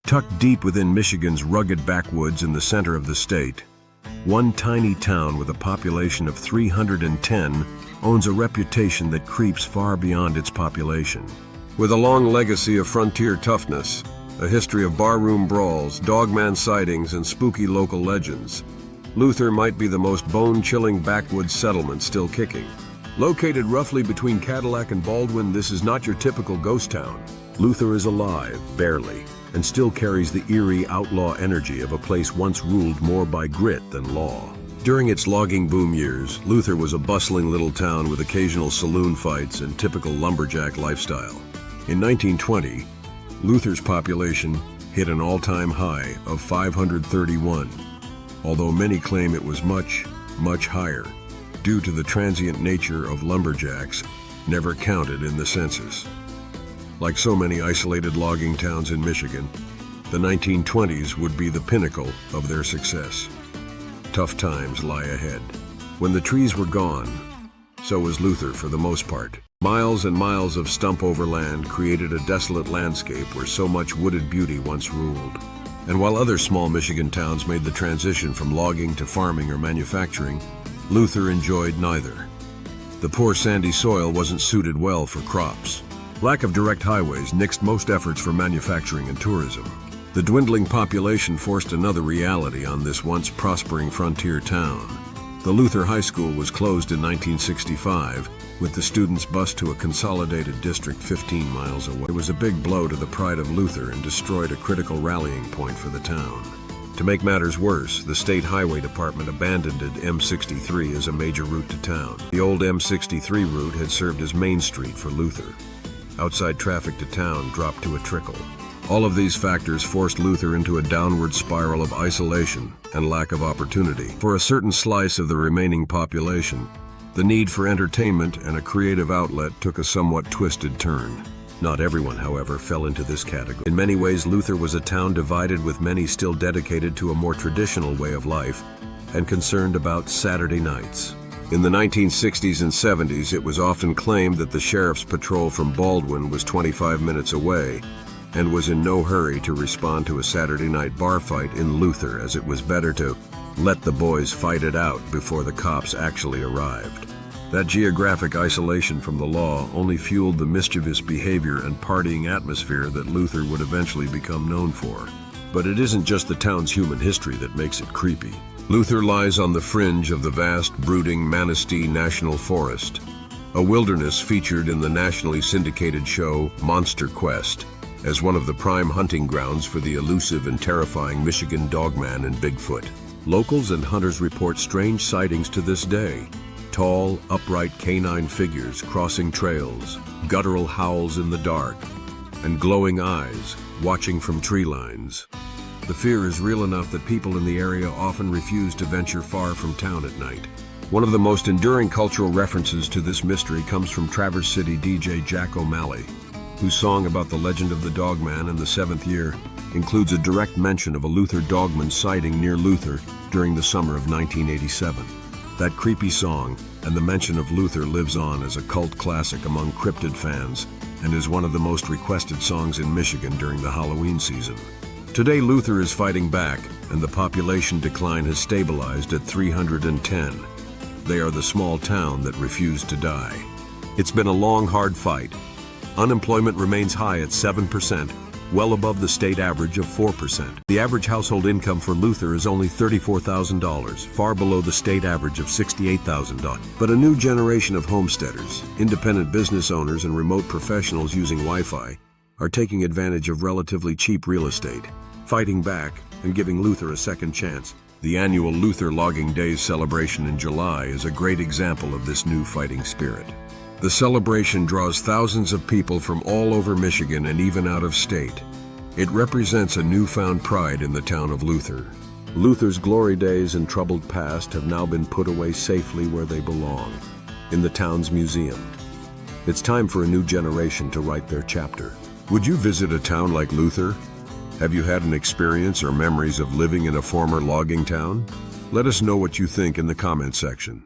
Tucked deep within Michigan's rugged backwoods in the center of the state, one tiny town with a population of 310 owns a reputation that creeps far beyond its population. With a long legacy of frontier toughness, a history of barroom brawls, dogman sightings, and spooky local legends, Luther might be the most bone-chilling backwoods settlement still kicking. Located roughly between Cadillac and Baldwin, this is not your typical ghost town. Luther is alive, barely, and still carries the eerie outlaw energy of a place once ruled more by grit than law. During its logging boom years, Luther was a bustling little town with occasional saloon fights and typical lumberjack lifestyle. In 1920, Luther's population hit an all-time high of 531, although many claim it was much, much higher, due to the transient nature of lumberjacks never counted in the census. Like so many isolated logging towns in Michigan, the 1920s would be the pinnacle of their success. Tough times lie ahead. When the trees were gone, so was Luther for the most part. Miles and miles of stump overland created a desolate landscape where so much wooded beauty once ruled. And while other small Michigan towns made the transition from logging to farming or manufacturing, Luther enjoyed neither. The poor sandy soil wasn't suited well for crops. Lack of direct highways nixed most efforts for manufacturing and tourism. The dwindling population forced another reality on this once prospering frontier town. The Luther High School was closed in 1965, with the students bused to a consolidated district 15 miles away. It was a big blow to the pride of Luther and destroyed a critical rallying point for the town. To make matters worse, the State Highway Department abandoned M63 as a major route to town. The old M63 route had served as Main Street for Luther. Outside traffic to town dropped to a trickle. All of these factors forced Luther into a downward spiral of isolation and lack of opportunity. For a certain slice of the remaining population, the need for entertainment and a creative outlet took a somewhat twisted turn. Not everyone, however, fell into this category. In many ways, Luther was a town divided, with many still dedicated to a more traditional way of life and concerned about Saturday nights. In the 1960s and 70s, it was often claimed that the sheriff's patrol from Baldwin was 25 minutes away and was in no hurry to respond to a Saturday night bar fight in Luther, as it was better to let the boys fight it out before the cops actually arrived. That geographic isolation from the law only fueled the mischievous behavior and partying atmosphere that Luther would eventually become known for. But it isn't just the town's human history that makes it creepy. Luther lies on the fringe of the vast, brooding Manistee National Forest, a wilderness featured in the nationally syndicated show Monster Quest as one of the prime hunting grounds for the elusive and terrifying Michigan Dogman and Bigfoot. Locals and hunters report strange sightings to this day. Tall, upright canine figures crossing trails, guttural howls in the dark, and glowing eyes watching from tree lines. The fear is real enough that people in the area often refuse to venture far from town at night. One of the most enduring cultural references to this mystery comes from Traverse City DJ Jack O'Malley, whose song about the legend of the Dogman in the seventh year includes a direct mention of a Luther Dogman sighting near Luther during the summer of 1987. That creepy song and the mention of Luther lives on as a cult classic among Cryptid fans and is one of the most requested songs in Michigan during the Halloween season. Today, Luther is fighting back, and the population decline has stabilized at 310. They are the small town that refused to die. It's been a long, hard fight. Unemployment remains high at 7%, well above the state average of 4%. The average household income for Luther is only $34,000, far below the state average of $68,000. But a new generation of homesteaders, independent business owners, and remote professionals using Wi-Fi are taking advantage of relatively cheap real estate, fighting back and giving Luther a second chance. The annual Luther Logging Days celebration in July is a great example of this new fighting spirit. The celebration draws thousands of people from all over Michigan and even out of state. It represents a newfound pride in the town of Luther. Luther's glory days and troubled past have now been put away safely where they belong, in the town's museum. It's time for a new generation to write their chapter. Would you visit a town like Luther? Have you had an experience or memories of living in a former logging town? Let us know what you think in the comment section.